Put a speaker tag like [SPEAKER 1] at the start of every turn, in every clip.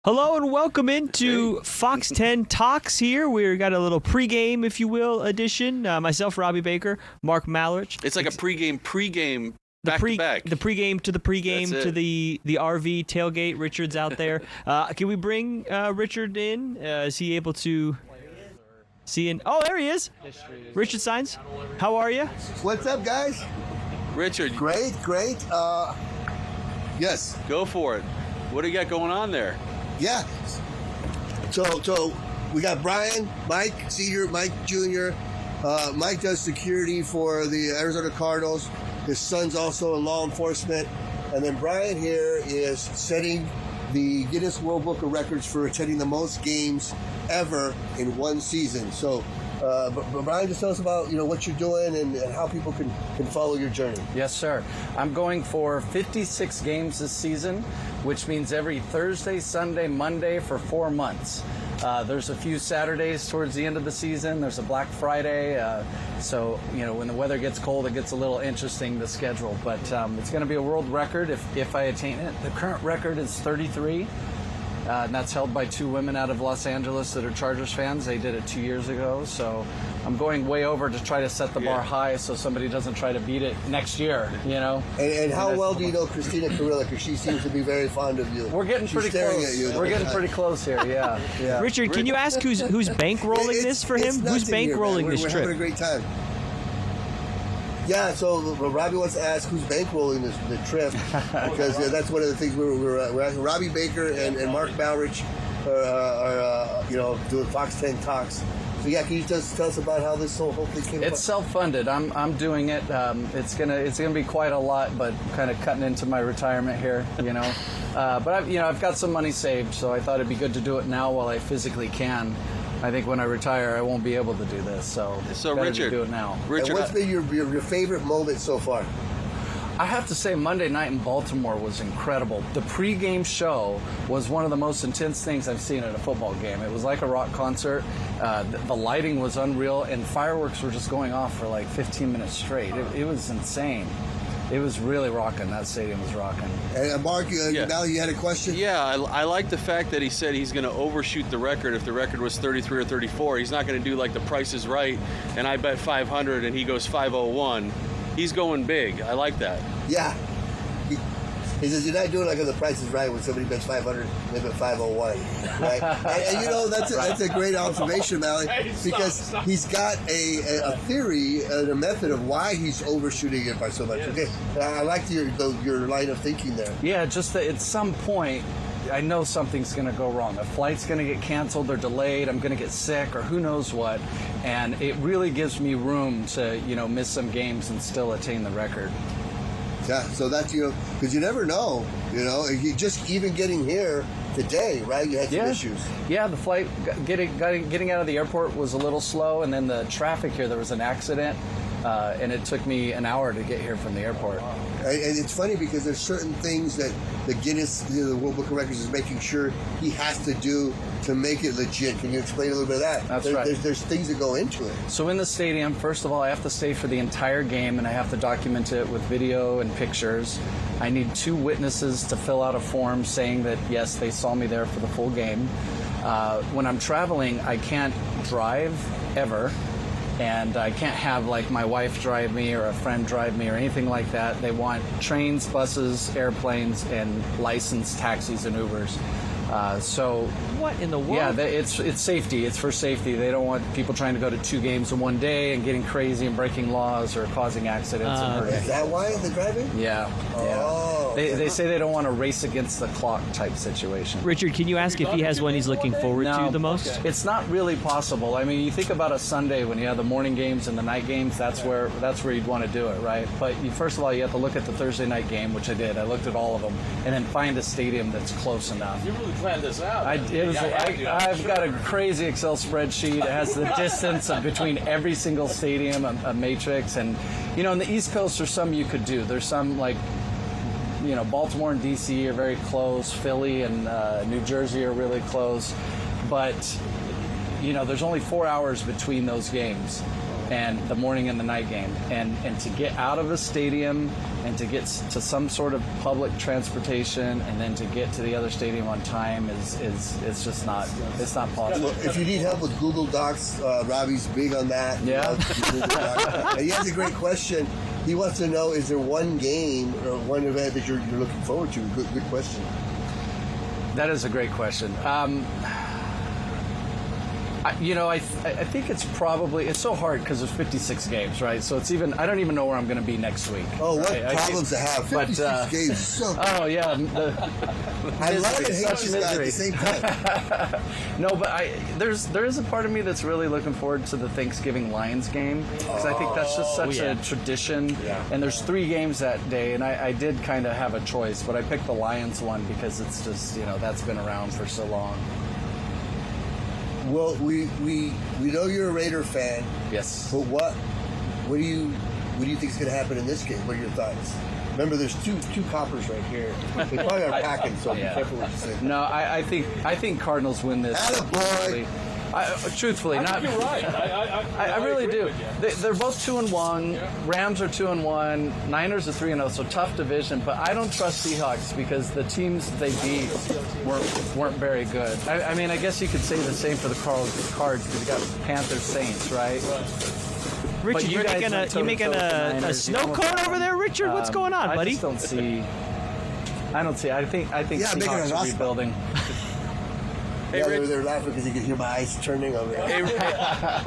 [SPEAKER 1] Hello and welcome into Fox 10 Talks here. We've got a little pregame, if you will, edition. Myself, Robby Baker, Mark Malerich.
[SPEAKER 2] It's like a pregame, back to back.
[SPEAKER 1] The pregame to the pregame to the RV tailgate. Richard's out there. Can we bring Richard in? Is he able to see in? Oh, there he is. Richard Saenz. How are you?
[SPEAKER 3] What's up, guys?
[SPEAKER 2] Richard.
[SPEAKER 3] Great. Yes.
[SPEAKER 2] Go for it. What do you got going on there?
[SPEAKER 3] Yeah. So we got Brian, Mike Sr., Mike Jr. Mike does security for the Arizona Cardinals. His son's also in law enforcement. And then Brian here is setting the Guinness World Book of Records for attending the most games ever in one season. So, but Brian, just tell us about what you're doing and how people can follow your journey.
[SPEAKER 4] Yes, sir. I'm going for 56 games this season, which means every Thursday, Sunday, Monday for 4 months. There's a few Saturdays towards the end of the season. There's a Black Friday. So, when the weather gets cold, it gets a little interesting, the schedule. But it's going to be a world record if I attain it. The current record is 33. And that's held by two women out of Los Angeles that are Chargers fans. They did it 2 years ago. So I'm going way over to try to set the bar high so somebody doesn't try to beat it next year,
[SPEAKER 3] And how well do you know Christina Carrilla? Because she seems to be very fond of you.
[SPEAKER 4] We're getting pretty close.
[SPEAKER 3] At you.
[SPEAKER 4] We're getting pretty close here, yeah.
[SPEAKER 1] Richard, can you ask who's bankrolling this for him? Who's bankrolling this trip?
[SPEAKER 3] We're having a great time. Yeah, so Robby wants to ask who's bankrolling the trip, because that's one of the things we're asking. Robby Baker and Mark Malerich are doing Fox 10 Talks. So yeah, can you just tell us about how this whole thing came about?
[SPEAKER 4] It's self-funded. I'm doing it. It's gonna be quite a lot, but kind of cutting into my retirement here, But I've got some money saved, so I thought it'd be good to do it now while I physically can. I think when I retire, I won't be able to do this, so
[SPEAKER 2] Richard,
[SPEAKER 4] do it now.
[SPEAKER 3] Richard, and what's been your favorite moment so far?
[SPEAKER 4] I have to say Monday night in Baltimore was incredible. The pregame show was one of the most intense things I've seen at a football game. It was like a rock concert. The lighting was unreal, and fireworks were just going off for like 15 minutes straight. It was insane. It was really rocking. That stadium was rocking.
[SPEAKER 3] And Mark, now you had a question?
[SPEAKER 2] Yeah, I like the fact that he said he's going to overshoot the record. If the record was 33 or 34, he's not going to do like The Price is Right, and I bet 500 and he goes 501. He's going big. I like that.
[SPEAKER 3] Yeah. He says, you're not doing like on The Price is Right when somebody bets 500, they bet 501, right? and that's a great observation, Mally, because he's got a theory and a method of why he's overshooting it by so much. Okay, I like your line of thinking there.
[SPEAKER 4] Yeah, just that at some point, I know something's going to go wrong. A flight's going to get canceled or delayed. I'm going to get sick or who knows what. And it really gives me room to, miss some games and still attain the record.
[SPEAKER 3] Yeah, so that's, because you never know, you just even getting here today, right? You had some issues.
[SPEAKER 4] Yeah, the flight, getting out of the airport was a little slow, and then the traffic here, there was an accident, and it took me an hour to get here from the airport.
[SPEAKER 3] And it's funny because there's certain things that the Guinness, the World Book of Records is making sure he has to do to make it legit. Can you explain a little bit of that?
[SPEAKER 4] That's right.
[SPEAKER 3] There's things that go into it.
[SPEAKER 4] So in the stadium, first of all, I have to stay for the entire game, and I have to document it with video and pictures. I need 2 witnesses to fill out a form saying that, yes, they saw me there for the full game. When I'm traveling, I can't drive ever. And I can't have like my wife drive me or a friend drive me or anything like that. They want trains, buses, airplanes, and licensed taxis and Ubers. So
[SPEAKER 1] what in the world?
[SPEAKER 4] Yeah, it's safety. It's for safety. They don't want people trying to go to 2 games in one day and getting crazy and breaking laws or causing accidents and hurting.
[SPEAKER 3] Is that why they're driving?
[SPEAKER 4] Yeah.
[SPEAKER 3] Oh.
[SPEAKER 4] They say they don't want to race against the clock type situation.
[SPEAKER 1] Richard, can you ask if he has one he's looking forward to the most?
[SPEAKER 4] It's not really possible. I mean, you think about a Sunday when you have the morning games and the night games. That's where you'd want to do it, right? But first of all, you have to look at the Thursday night game, which I did. I looked at all of them, and then find a stadium that's close enough.
[SPEAKER 2] You really planned this out.
[SPEAKER 4] I've got a crazy Excel spreadsheet. It has the distance between every single stadium, a matrix, and in the East Coast, there's some you could do. There's some like. Baltimore and D.C. are very close. Philly and New Jersey are really close. But, there's only 4 hours between those games. and the morning and the night game, and to get out of a stadium and to get to some sort of public transportation and then to get to the other stadium on time is it's just not possible.
[SPEAKER 3] Well, if you need help with Google Docs, Robby's big on that.
[SPEAKER 4] Yeah.
[SPEAKER 3] And he has a great question. He wants to know, is there one game or one event that you're looking forward to? Good question.
[SPEAKER 4] That is a great question. I think it's so hard because there's 56 games, right? So it's I don't even know where I'm going to be next week.
[SPEAKER 3] Oh, what
[SPEAKER 4] right?
[SPEAKER 3] problems to have. 56 games is so
[SPEAKER 4] Oh, yeah.
[SPEAKER 3] I love it and hate this guy at the same time.
[SPEAKER 4] No, but there is a part of me that's really looking forward to the Thanksgiving Lions game because I think that's just such a tradition.
[SPEAKER 3] Yeah.
[SPEAKER 4] And there's 3 games that day, and I did kind of have a choice, but I picked the Lions one because it's just, that's been around for so long.
[SPEAKER 3] Well, we know you're a Raider fan.
[SPEAKER 4] Yes.
[SPEAKER 3] But what do you think is going to happen in this game? What are your thoughts? Remember, there's two coppers right here. They probably are packing, so be careful what you say.
[SPEAKER 4] No, I think Cardinals win this.
[SPEAKER 3] Attaboy!
[SPEAKER 4] Truthfully,
[SPEAKER 5] I think you're right.
[SPEAKER 4] I really do. They're both 2-1. Yeah. Rams are 2-1. Niners are 3-0. So tough division. But I don't trust Seahawks because the teams they beat weren't very good. I mean, I guess you could say the same for the Cards because you got Panthers, Saints, right?
[SPEAKER 1] Richard, you making a snow cone over there, Richard? What's going on, buddy?
[SPEAKER 4] I just don't see. I think Seahawks are rebuilding.
[SPEAKER 3] Hey, they're laughing because you can hear my eyes turning over there.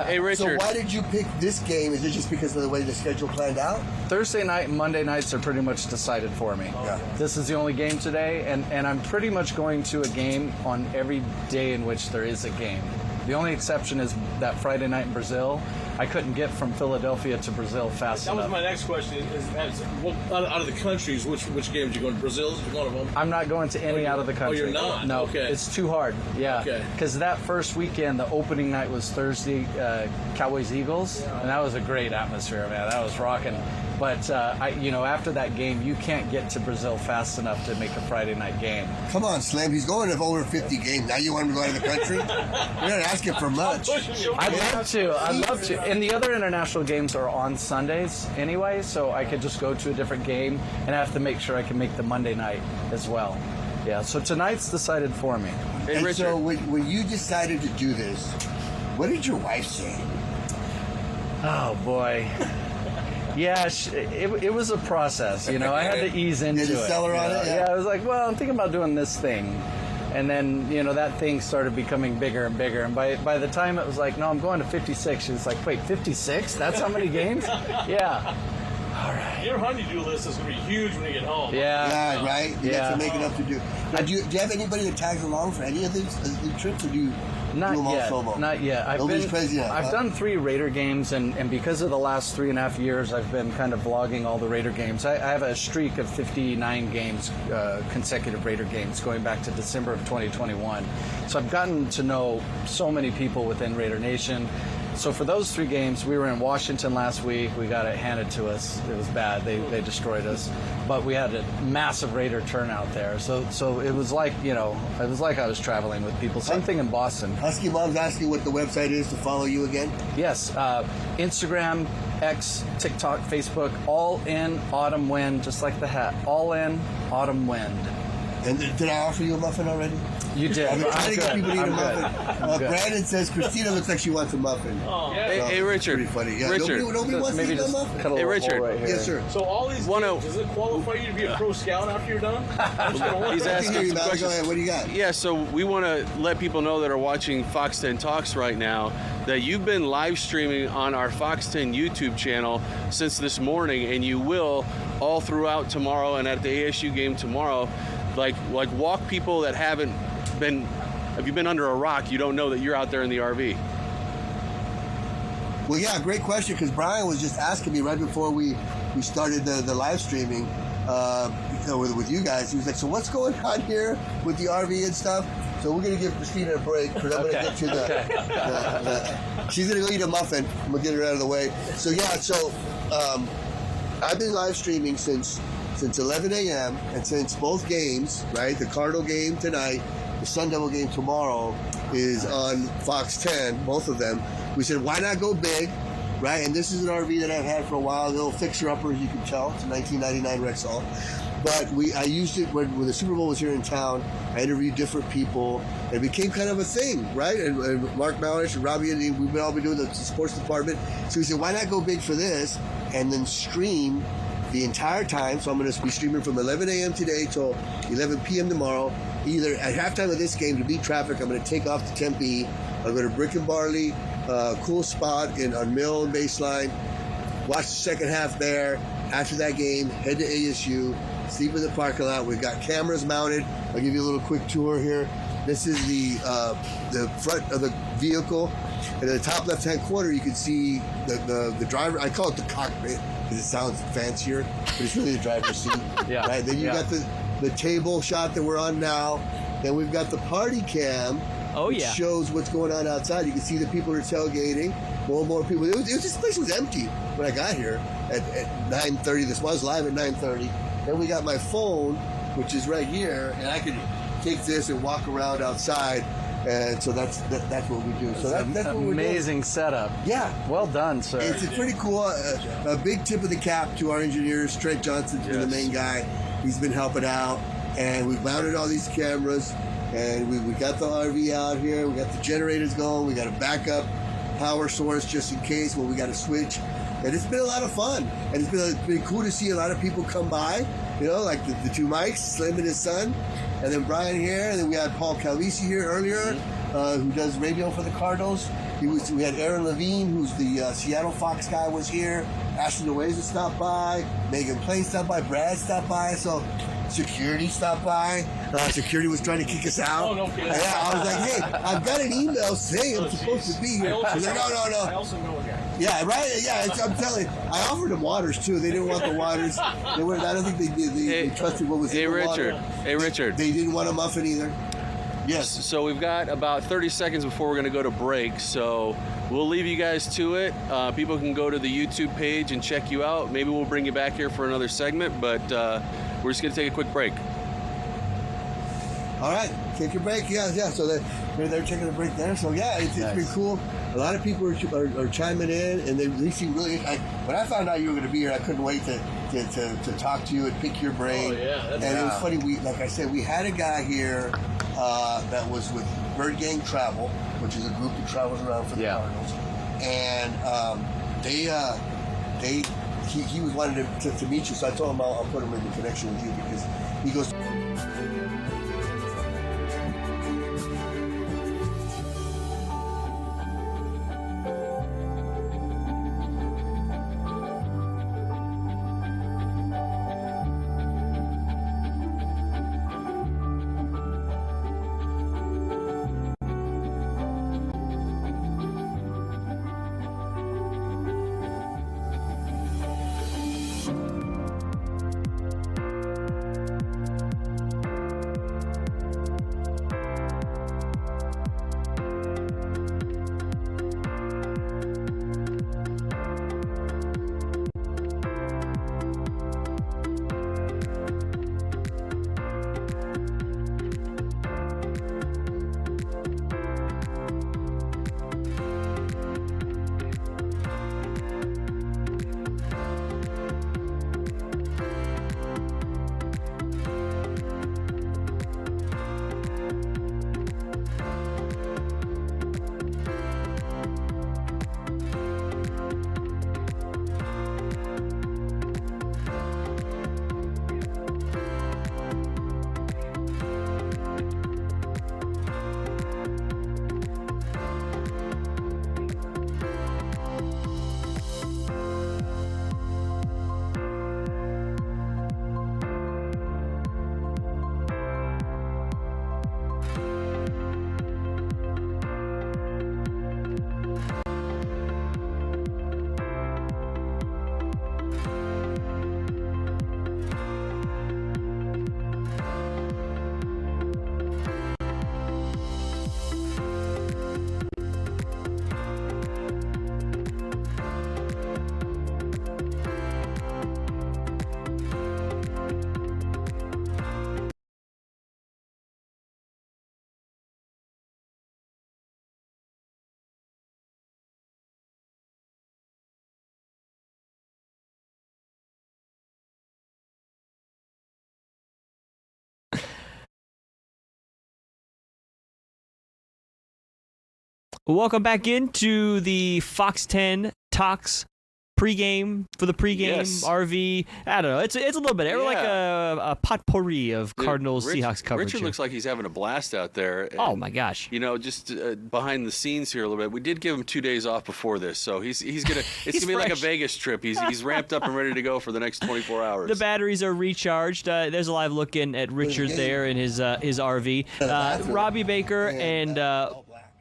[SPEAKER 2] Hey, Richard.
[SPEAKER 3] So why did you pick this game? Is it just because of the way the schedule planned out?
[SPEAKER 4] Thursday night and Monday nights are pretty much decided for me.
[SPEAKER 3] Yeah.
[SPEAKER 4] This is the only game today, and I'm pretty much going to a game on every day in which there is a game. The only exception is that Friday night in Brazil. I couldn't get from Philadelphia to Brazil fast enough.
[SPEAKER 5] That was my next question. Out of the countries, which games are you going to? Brazil is one of them?
[SPEAKER 4] I'm not going to any out of the country.
[SPEAKER 5] Oh, you're not?
[SPEAKER 4] No.
[SPEAKER 5] Okay.
[SPEAKER 4] It's too hard. Yeah.
[SPEAKER 5] Okay.
[SPEAKER 4] Because that first weekend, the opening night was Thursday, Cowboys-Eagles, and that was a great atmosphere, man. That was rocking. But, after that game, you can't get to Brazil fast enough to make a Friday night game.
[SPEAKER 3] Come on, Slim. He's going to over 50 games. Now you want him to go out of the country? You're not asking for much.
[SPEAKER 4] I'd love to. And the other international games are on Sundays anyway, so I could just go to a different game, and I have to make sure I can make the Monday night as well. Yeah, so tonight's decided for me.
[SPEAKER 2] Hey,
[SPEAKER 3] and
[SPEAKER 2] Richard.
[SPEAKER 3] so when you decided to do this, what did your wife say?
[SPEAKER 4] Oh, boy. Yeah, it was a process, I had to ease into it.
[SPEAKER 3] Did you sell her on it?
[SPEAKER 4] Yeah, I was like, well, I'm thinking about doing this thing. And then, that thing started becoming bigger and bigger. And by the time it was like, no, I'm going to 56, she was like, wait, 56? That's how many games? Yeah. All right.
[SPEAKER 5] Your honeydew list is going to be huge when you get home.
[SPEAKER 3] Yeah, right? You have to make it up to do. Do you have anybody that tags along for any of these trips, or do you do them all solo?
[SPEAKER 4] Not yet.
[SPEAKER 3] Nobody's crazy yet.
[SPEAKER 4] I've done 3 Raider games, and because of the last 3.5 years, I've been kind of vlogging all the Raider games. I have a streak of 59 games, consecutive Raider games, going back to December of 2021. So I've gotten to know so many people within Raider Nation. So for those 3 games, we were in Washington last week. We got it handed to us. It was bad. They destroyed us. But we had a massive Raider turnout there. So it was like, I was traveling with people. Same thing in Boston.
[SPEAKER 3] Husky Mom's asking what the website is to follow you again.
[SPEAKER 4] Yes. Instagram, X, TikTok, Facebook, All In Autumn Wind, just like the hat. All In Autumn Wind.
[SPEAKER 3] And did I offer you a muffin already?
[SPEAKER 4] You did.
[SPEAKER 3] I've been trying to get people to eat a muffin. Brandon says Christina looks like she wants a muffin.
[SPEAKER 5] Oh.
[SPEAKER 2] Hey, Richard.
[SPEAKER 3] Pretty funny. Yeah,
[SPEAKER 2] Richard.
[SPEAKER 3] Nobody wants to eat a muffin?
[SPEAKER 2] Hey, Richard.
[SPEAKER 4] Right here.
[SPEAKER 3] Yes, sir.
[SPEAKER 5] So all these games, does it qualify you to be a pro scout after you're done?
[SPEAKER 2] He's asking some
[SPEAKER 3] Go
[SPEAKER 2] questions.
[SPEAKER 3] ahead. What do you got?
[SPEAKER 2] Yeah, so we want to let people know that are watching Fox 10 Talks right now that you've been live streaming on our Fox 10 YouTube channel since this morning, and you will all throughout tomorrow and at the ASU game tomorrow. Like walk people that haven't been. If you've been under a rock, you don't know that you're out there in the RV.
[SPEAKER 3] Well, yeah, great question, because Brian was just asking me right before we started the live streaming with you guys. He was like, so what's going on here with the RV and stuff? So we're going to give Christina a break, because I'm going to get to the she's going to go eat a muffin. I'm going to get her out of the way. So, yeah, I've been live streaming since 11 a.m. and since both games, right, the Cardinal game tonight, the Sun Devil game tomorrow is on Fox 10, both of them. We said, why not go big? right? And this is an RV that I've had for a while, a little fixer-upper, as you can tell. It's a 1999 Rexall. But I used it when the Super Bowl was here in town. I interviewed different people. It became kind of a thing, right? And Mark Malerich and Robby, and we've all been doing the sports department. So we said, why not go big for this and then stream the entire time? So I'm going to be streaming from 11 a.m. today till 11 p.m. tomorrow. Either at halftime of this game to beat traffic, I'm going to take off to Tempe. I'll go to Brick and Barley, cool spot on Mill and Baseline. Watch the second half there. After that game, head to ASU. Sleep in the parking lot. We've got cameras mounted. I'll give you a little quick tour here. This is the front of the vehicle. And in the top left-hand corner, you can see the driver. I call it the cockpit because it sounds fancier, but it's really the driver's seat.
[SPEAKER 4] Yeah.
[SPEAKER 3] Right? Then you got the table shot that we're on now. Then we've got the party cam. Which shows what's going on outside. You can see the people are tailgating. More and more people. This place was empty when I got here at 9:30. This was live at 9:30. Then we got my phone, which is right here, and I can take this and walk around outside. And so that's what we do. So that's what we're doing.
[SPEAKER 4] Amazing setup.
[SPEAKER 3] Yeah.
[SPEAKER 4] Well done, sir.
[SPEAKER 3] It's pretty cool. A big tip of the cap to our engineers. Trent Johnson's been the main guy. He's been helping out. And we've mounted all these cameras. And we got the RV out here. We got the generators going. We got a backup power source just in case when we got to switch. And it's been a lot of fun. And it's been cool to see a lot of people come by. You know, like the two Mikes, Slim and his son. And then Brian here. And then we had Paul Calvisi here earlier, who does radio for the Cardinals. We had Aaron Levine, who's the Seattle Fox guy, was here. Ashley Noeza stopped by. Megan Plain stopped by. Brad stopped by. So security stopped by. Security was trying to kick us out.
[SPEAKER 5] Oh, no kidding.
[SPEAKER 3] Yeah, I was like, hey, I've got an email saying I'm supposed to be here. He's like, no.
[SPEAKER 5] I also know a guy.
[SPEAKER 3] Yeah, right? Yeah, I'm telling you. I offered them waters, too. They didn't want the waters. I don't think they trusted what was in the water.
[SPEAKER 2] Hey, Richard.
[SPEAKER 3] They didn't want a muffin either. Yes.
[SPEAKER 2] So we've got about 30 seconds before we're going to go to break. So we'll leave you guys to it. People can go to the YouTube page and check you out. Maybe we'll bring you back here for another segment, but we're just going to take a quick break.
[SPEAKER 3] All right, take your break. Yeah. So they're taking a break there. So yeah, it's been cool. A lot of people are chiming in, and they seem really. When I found out you were going to be here, I couldn't wait to talk to you and pick your brain.
[SPEAKER 5] Oh yeah,
[SPEAKER 3] and it was funny. Like I said, we had a guy here that was with Bird Gang Travel, which is a group that travels around for the Cardinals, and he was wanting to meet you. So I told him I'll put him in the connection with you because he goes.
[SPEAKER 1] Welcome back into the Fox 10 Talks pregame for the pregame RV. I don't know. It's a little bit. We're like a potpourri of Cardinals Seahawks coverage.
[SPEAKER 2] Richard looks like he's having a blast out there. And,
[SPEAKER 1] oh my gosh!
[SPEAKER 2] You know, just behind the scenes here a little bit. We did give him 2 days off before this, so he's gonna. It's gonna be like a Vegas trip. He's ramped up and ready to go for the next 24 hours.
[SPEAKER 1] The batteries are recharged. There's a live look in at Richard there in his RV. Robby Baker and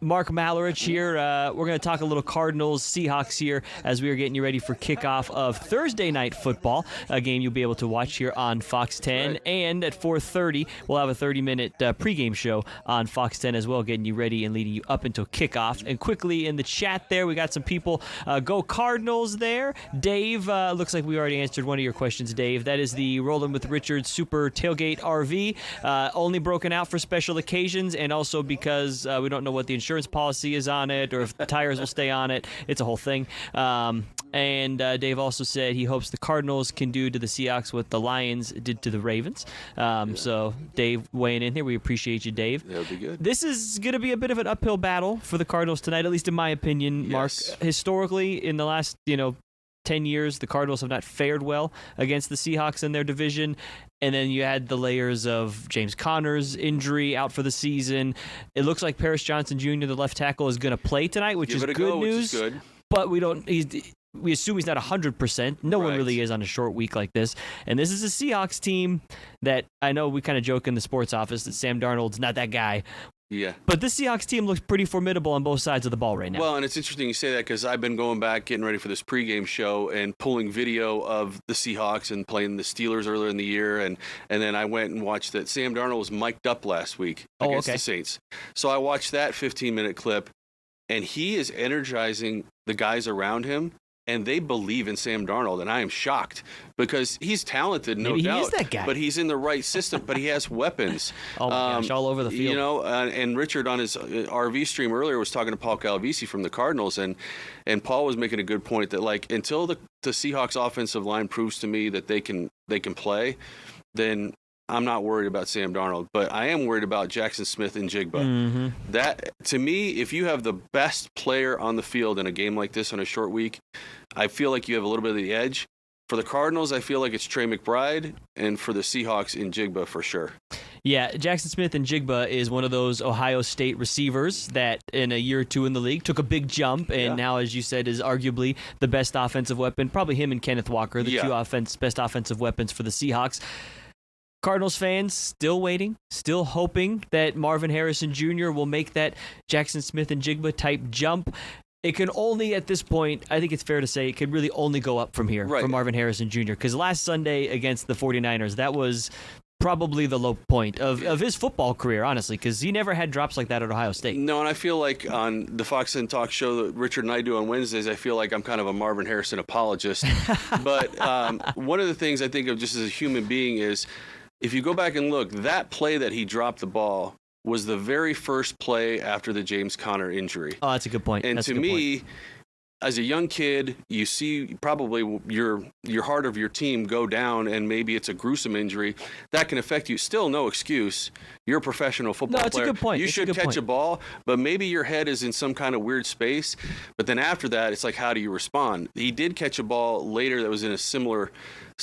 [SPEAKER 1] Mark Malerich here. We're going to talk a little Cardinals, Seahawks here as we are getting you ready for kickoff of Thursday Night Football, a game you'll be able to watch here on Fox 10. Right. And at 4:30, we'll have a 30-minute pregame show on Fox 10 as well, getting you ready and leading you up until kickoff. And quickly in the chat there, we got some people. Go Cardinals there. Dave, looks like we already answered one of your questions, Dave. That is the Rollin' with Richard Super Tailgate RV, only broken out for special occasions and also because we don't know what the insurance policy is on it or if the tires will stay on it. It's a whole thing. And Dave also said he hopes the Cardinals can do to the Seahawks what the Lions did to the Ravens. So Dave weighing in here. We appreciate you, Dave.
[SPEAKER 2] That'll be good.
[SPEAKER 1] This is going to be a bit of an uphill battle for the Cardinals tonight, at least in my opinion, Mark. Historically, in the last 10 years, the Cardinals have not fared well against the Seahawks in their division. And then you had the layers of James Conner's injury out for the season. It looks like Paris Johnson Jr., the left tackle, is going to play tonight, which is good news.
[SPEAKER 2] Which is good.
[SPEAKER 1] But we assume he's not 100%. No one really is on a short week like this. And this is a Seahawks team that I know we kind of joke in the sports office that Sam Darnold's not that guy.
[SPEAKER 2] Yeah.
[SPEAKER 1] But this Seahawks team looks pretty formidable on both sides of the ball right now.
[SPEAKER 2] Well, and it's interesting you say that because I've been going back, getting ready for this pregame show and pulling video of the Seahawks and playing the Steelers earlier in the year. And then I went and watched that Sam Darnold was mic'd up last week against the Saints. So I watched that 15-minute clip, and he is energizing the guys around him. And they believe in Sam Darnold, and I am shocked because he's talented, no doubt.
[SPEAKER 1] Maybe he is that guy.
[SPEAKER 2] But he's in the right system, but he has weapons.
[SPEAKER 1] Oh, my gosh, all over the field.
[SPEAKER 2] And Richard on his RV stream earlier was talking to Paul Calavisi from the Cardinals, and Paul was making a good point that, like, until the Seahawks offensive line proves to me that they can play, then I'm not worried about Sam Darnold, but I am worried about Jackson Smith and Jigba.
[SPEAKER 1] Mm-hmm.
[SPEAKER 2] That, to me, if you have the best player on the field in a game like this on a short week, I feel like you have a little bit of the edge. For the Cardinals, I feel like it's Trey McBride, and for the Seahawks, in Jigba for sure.
[SPEAKER 1] Yeah, Jackson Smith and Jigba is one of those Ohio State receivers that in a year or two in the league took a big jump and now, as you said, is arguably the best offensive weapon. Probably him and Kenneth Walker, the two best offensive weapons for the Seahawks. Cardinals fans still waiting, still hoping that Marvin Harrison Jr. will make that Jackson Smith and Jigba type jump. It can only, at this point, I think it's fair to say, it could really only go up from here for Marvin Harrison Jr. Because last Sunday against the 49ers, that was probably the low point of his football career, honestly, because he never had drops like that at Ohio State.
[SPEAKER 2] No, and I feel like on the Fox 10 Talk show that Richard and I do on Wednesdays, I feel like I'm kind of a Marvin Harrison apologist. But one of the things I think of just as a human being is, if you go back and look, that play that he dropped the ball was the very first play after the James Conner injury.
[SPEAKER 1] Oh, that's a good point.
[SPEAKER 2] And to me, as a young kid, you see probably your heart of your team go down, and maybe it's a gruesome injury. That can affect you. Still, no excuse. You're a professional football player.
[SPEAKER 1] No, it's a good point.
[SPEAKER 2] You should catch a ball, but maybe your head is in some kind of weird space. But then after that, it's like, how do you respond? He did catch a ball later that was in a similar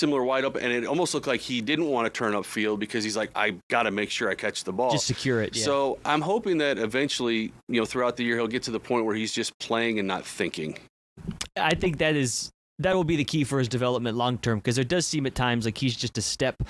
[SPEAKER 2] wide open, and it almost looked like he didn't want to turn upfield because he's like, I got to make sure I catch the ball.
[SPEAKER 1] Just secure it, yeah.
[SPEAKER 2] So I'm hoping that eventually, throughout the year, he'll get to the point where he's just playing and not thinking.
[SPEAKER 1] I think that will be the key for his development long term, because it does seem at times like he's just a step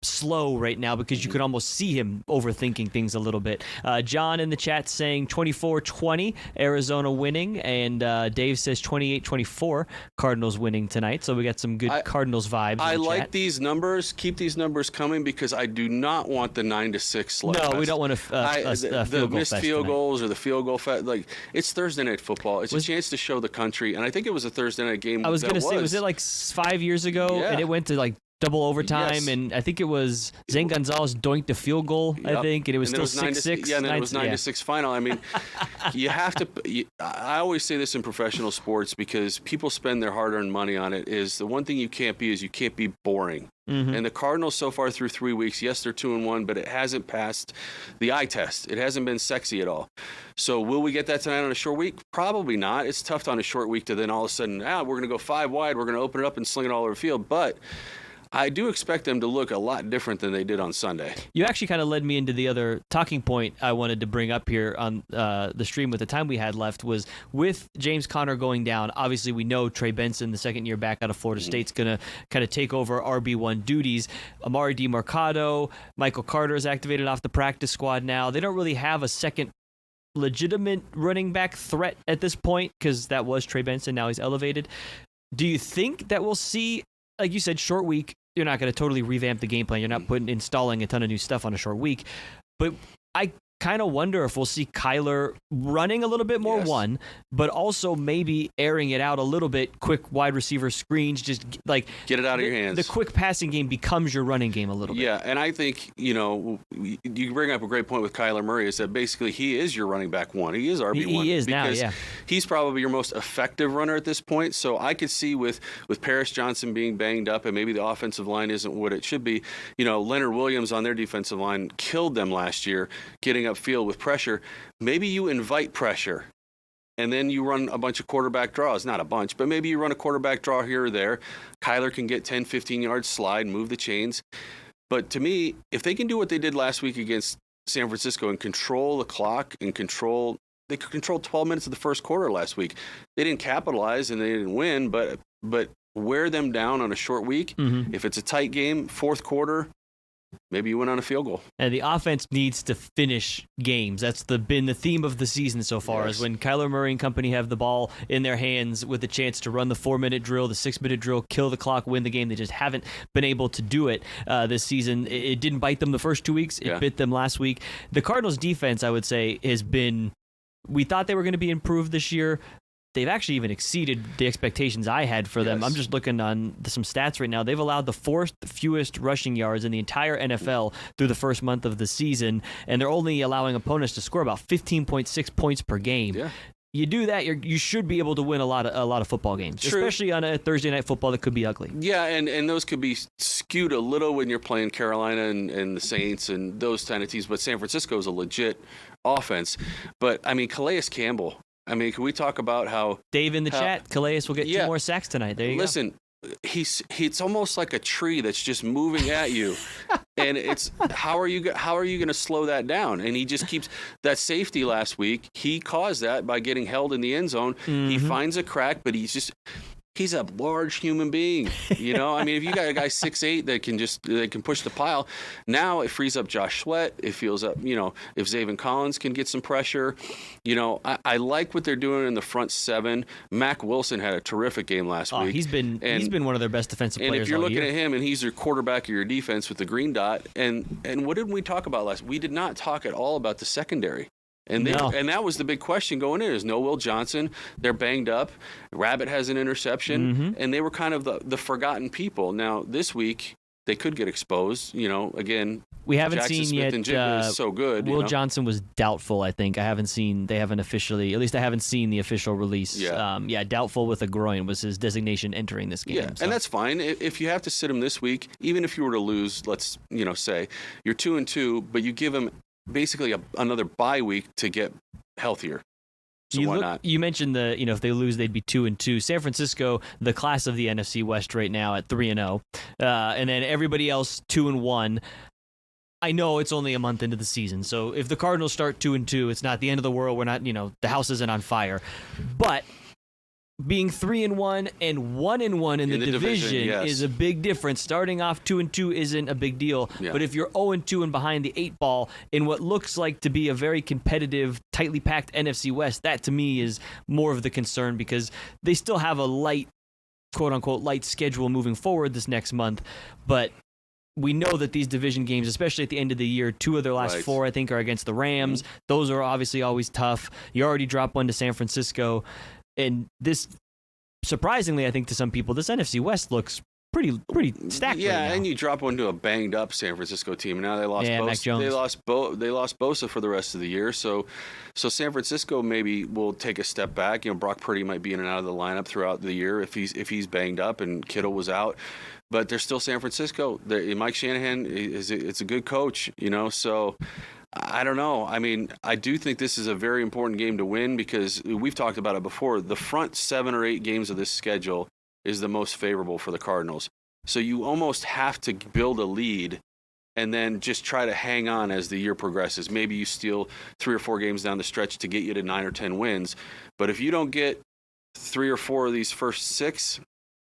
[SPEAKER 1] slow right now, because you could almost see him overthinking things a little bit. John in the chat saying 24-20 Arizona winning, and Dave says 28-24 Cardinals winning tonight. So we got some good Cardinals vibes.
[SPEAKER 2] I like
[SPEAKER 1] chat.
[SPEAKER 2] These numbers. Keep these numbers coming, because I do not want the 9-6 slugfest.
[SPEAKER 1] No, we don't want
[SPEAKER 2] the missed field goals or the field goal like, it's Thursday Night Football. It's a chance to show the country, and I think it was a Thursday night game.
[SPEAKER 1] I was going to say, was it like 5 years ago?
[SPEAKER 2] Yeah.
[SPEAKER 1] And it went to like double overtime,
[SPEAKER 2] Yes.
[SPEAKER 1] and I think it was Zane Gonzalez doinked a field goal, I
[SPEAKER 2] Yep.
[SPEAKER 1] think, and it was
[SPEAKER 2] And
[SPEAKER 1] still
[SPEAKER 2] then
[SPEAKER 1] 6-6.
[SPEAKER 2] Yeah, and then it was 9-6 final. I mean, you have to. I always say this in professional sports because people spend their hard-earned money on it. Is the one thing you can't be is you can't be boring.
[SPEAKER 1] Mm-hmm.
[SPEAKER 2] And the Cardinals so far through 3 weeks, yes, they're 2-1, but it hasn't passed the eye test. It hasn't been sexy at all. So will we get that tonight on a short week? Probably not. It's tough on a short week to then all of a sudden, we're going to go 5 wide. We're going to open it up and sling it all over the field. But I do expect them to look a lot different than they did on Sunday.
[SPEAKER 1] You actually kind of led me into the other talking point I wanted to bring up here on the stream with the time we had left was with James Conner going down. Obviously, we know Trey Benson, the second year back out of Florida State, is going to kind of take over RB1 duties. Amari DiMercado, Michael Carter is activated off the practice squad now. They don't really have a second legitimate running back threat at this point because that was Trey Benson. Now he's elevated. Do you think that we'll see, like you said, short week? You're not going to totally revamp the game plan. You're not installing a ton of new stuff on a short week. But I kind of wonder if we'll see Kyler running a little bit more,
[SPEAKER 2] Yes.
[SPEAKER 1] but also maybe airing it out a little bit, quick wide receiver screens, just like
[SPEAKER 2] Get it out of your hands.
[SPEAKER 1] The quick passing game becomes your running game a little bit.
[SPEAKER 2] Yeah, and I think, you bring up a great point with Kyler Murray is that basically he is your running back one. He is RB1.
[SPEAKER 1] He is now, yeah.
[SPEAKER 2] He's probably your most effective runner at this point. So I could see with Paris Johnson being banged up and maybe the offensive line isn't what it should be. Leonard Williams on their defensive line killed them last year, getting upfield with pressure. Maybe you invite pressure. And then you run a bunch of quarterback draws. Not a bunch, but maybe you run a quarterback draw here or there. Kyler can get 10, 15 yards slide, move the chains. But to me, if they can do what they did last week against San Francisco and control the clock and they could control 12 minutes of the first quarter last week. They didn't capitalize and they didn't win, but wear them down on a short week.
[SPEAKER 1] Mm-hmm.
[SPEAKER 2] If it's a tight game, fourth quarter, maybe you win on a field goal.
[SPEAKER 1] And the offense needs to finish games. That's been the theme of the season so far,
[SPEAKER 2] Yes.
[SPEAKER 1] is when Kyler Murray and company have the ball in their hands with the chance to run the 4-minute drill, the 6-minute drill, kill the clock, win the game. They just haven't been able to do it this season. It didn't bite them the first 2 weeks. It bit them last week. The Cardinals' defense, I would say, has been... We thought they were going to be improved this year. They've actually even exceeded the expectations I had for them.
[SPEAKER 2] Yes.
[SPEAKER 1] I'm just looking on some stats right now. They've allowed the fourth fewest rushing yards in the entire NFL through the first month of the season, and they're only allowing opponents to score about 15.6 points per game.
[SPEAKER 2] Yeah.
[SPEAKER 1] You do that, you should be able to win a lot of football games,
[SPEAKER 2] True.
[SPEAKER 1] especially on a Thursday night football that could be ugly.
[SPEAKER 2] Yeah, and those could be skewed a little when you're playing Carolina and the Saints and those kind of teams. But San Francisco is a legit offense. But, I mean, Calais Campbell. I mean, can we talk about how...
[SPEAKER 1] Dave in the chat, Calais will get 2 more sacks tonight. There you
[SPEAKER 2] Listen, it's almost like a tree that's just moving at you. And it's how are you going to slow that down? And he just keeps that safety last week. He caused that by getting held in the end zone. Mm-hmm. He finds a crack, but he's a large human being. I mean, if you got a guy 6'8" that can push the pile, now it frees up Josh Sweat. It feels up, if Zaven Collins can get some pressure. I like what they're doing in the front seven. Mac Wilson had a terrific game last week.
[SPEAKER 1] He's been one of their best defensive players.
[SPEAKER 2] And if you're looking
[SPEAKER 1] year.
[SPEAKER 2] at him and he's your quarterback of your defense with the green dot, and what did we talk about last? We did not talk at all about the secondary. And that was the big question going in is no Will Johnson. They're banged up. Rabbit has an interception. And they were kind of the forgotten people. Now, this week, they could get exposed. Again,
[SPEAKER 1] we haven't
[SPEAKER 2] Jackson
[SPEAKER 1] seen
[SPEAKER 2] Smith
[SPEAKER 1] yet.
[SPEAKER 2] And Jigba is so good.
[SPEAKER 1] Will Johnson was doubtful, I think. They haven't seen the official release.
[SPEAKER 2] Yeah.
[SPEAKER 1] Doubtful with a groin was his designation entering this game.
[SPEAKER 2] Yeah,
[SPEAKER 1] so.
[SPEAKER 2] And that's fine. If you have to sit him this week, even if you were to lose, let's say, you're 2-2, but you give him basically another bye week to get healthier. So why not?
[SPEAKER 1] You mentioned if they lose, they'd be 2-2. San Francisco, the class of the NFC West right now at 3-0, and then everybody else 2-1. I know it's only a month into the season, so if the Cardinals start 2-2, it's not the end of the world. We're not, the house isn't on fire, but being 3-1 and 1-1 in the division
[SPEAKER 2] yes.
[SPEAKER 1] is a big difference. Starting off 2-2 isn't a big deal, but if you're 0-2 and behind the 8 ball in what looks like to be a very competitive, tightly packed NFC West, that to me is more of the concern because they still have a light, quote unquote, light schedule moving forward this next month, but we know that these division games, especially at the end of the year, 2 of their last 4, I think, are against the Rams. Those are obviously always tough. You already dropped one to San Francisco. And this, surprisingly, I think to some people, this NFC West looks pretty stacked.
[SPEAKER 2] Yeah,
[SPEAKER 1] right now.
[SPEAKER 2] and you drop one to a banged up San Francisco team. Now they lost
[SPEAKER 1] Mac Jones.
[SPEAKER 2] They lost Bosa for the rest of the year. So San Francisco maybe will take a step back. Brock Purdy might be in and out of the lineup throughout the year if he's banged up and Kittle was out. But they're still San Francisco. Mike Shanahan it's a good coach, so I don't know. I mean, I do think this is a very important game to win because we've talked about it before. The front 7 or 8 games of this schedule is the most favorable for the Cardinals. So you almost have to build a lead and then just try to hang on as the year progresses. Maybe you steal 3 or 4 games down the stretch to get you to 9 or 10 wins. But if you don't get 3 or 4 of these first 6,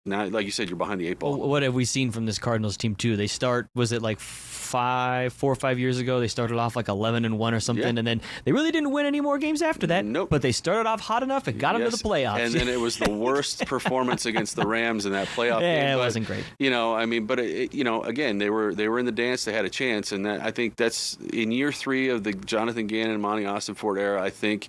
[SPEAKER 2] now, like you said, you're behind the 8 ball.
[SPEAKER 1] What have we seen from this Cardinals team too? They was it like 4 or 5 years ago? They started off like 11-1 or something, and then they really didn't win any more games after that.
[SPEAKER 2] Nope.
[SPEAKER 1] But they started off hot enough and got them to the playoffs.
[SPEAKER 2] And then it was the worst performance against the Rams in that playoff game.
[SPEAKER 1] Yeah, it wasn't great.
[SPEAKER 2] Again, they were in the dance. They had a chance, and I think that's in year 3 of the Jonathan Gannon, Monty Austin-Ford era. I think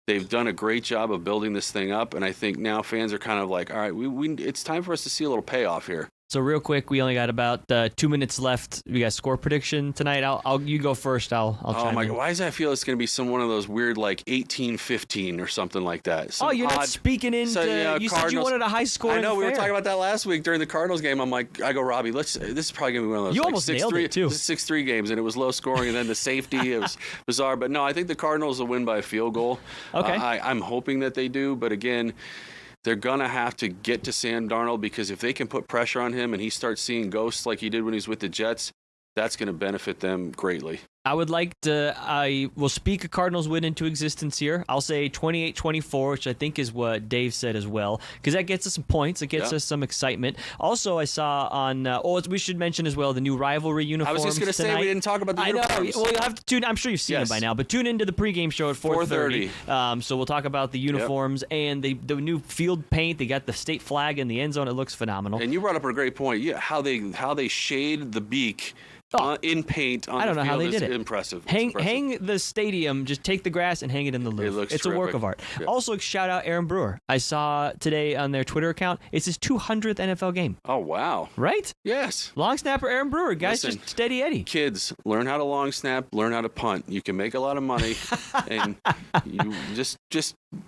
[SPEAKER 2] they've done a great job of building this thing up, and I think now fans are kind of like, all right, it's time for us to see a little payoff here.
[SPEAKER 1] So real quick, we only got about 2 minutes left. We got score prediction tonight. You go first. I'll chime
[SPEAKER 2] my
[SPEAKER 1] in.
[SPEAKER 2] God. Why does I feel it's going to be one of those weird like 18-15 or something like that?
[SPEAKER 1] You're not speaking into. You said you wanted a high score.
[SPEAKER 2] I know we were talking about that last week during the Cardinals game. I go, Robby, this is probably going to be one of those.
[SPEAKER 1] You almost nailed it too.
[SPEAKER 2] 6-3 games, and it was low scoring, and then the safety, it was bizarre. But no, I think the Cardinals will win by a field goal.
[SPEAKER 1] Okay.
[SPEAKER 2] I'm hoping that they do, but again, they're going to have to get to Sam Darnold because if they can put pressure on him and he starts seeing ghosts like he did when he was with the Jets, that's going to benefit them greatly.
[SPEAKER 1] I will speak a Cardinals win into existence here. I'll say 28-24, which I think is what Dave said as well, because that gets us some points. It gets us some excitement. Also, I saw on, we should mention as well, the new rivalry uniforms.
[SPEAKER 2] I was just going to say, we didn't talk about the uniforms.
[SPEAKER 1] I know. Well, you'll have to tune. I'm sure you've seen them by now, but tune into the pregame show at 4:30. So we'll talk about the uniforms and the new field paint. They got the state flag in the end zone. It looks phenomenal.
[SPEAKER 2] And you brought up a great point. Yeah, how they shade the beak in paint on
[SPEAKER 1] I don't
[SPEAKER 2] the
[SPEAKER 1] know
[SPEAKER 2] field
[SPEAKER 1] how they did it.
[SPEAKER 2] Impressive.
[SPEAKER 1] Hang the stadium, just take the grass and hang it in the Louvre.
[SPEAKER 2] It's
[SPEAKER 1] a work
[SPEAKER 2] terrific.
[SPEAKER 1] of art.
[SPEAKER 2] Yeah.
[SPEAKER 1] Also, shout out Aaron Brewer. I saw today on their Twitter account, it's his 200th NFL game.
[SPEAKER 2] Oh, wow.
[SPEAKER 1] Right?
[SPEAKER 2] Yes.
[SPEAKER 1] Long snapper Aaron Brewer, guys.
[SPEAKER 2] Listen,
[SPEAKER 1] just steady Eddie.
[SPEAKER 2] Kids, learn how to long snap, learn how to punt. You can make a lot of money, and you just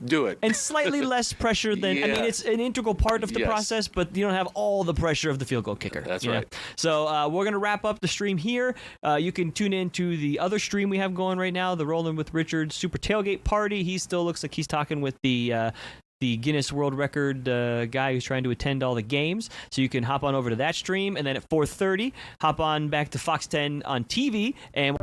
[SPEAKER 2] do it.
[SPEAKER 1] And slightly less pressure than, I mean, it's an integral part of the process, but you don't have all the pressure of the field goal kicker.
[SPEAKER 2] That's right.
[SPEAKER 1] So we're going to wrap up the stream here. You can tune in to the other stream we have going right now, the Rolling with Richard Super Tailgate Party. He still looks like he's talking with the Guinness World Record guy who's trying to attend all the games. So you can hop on over to that stream. And then at 4:30, hop on back to Fox 10 on TV. And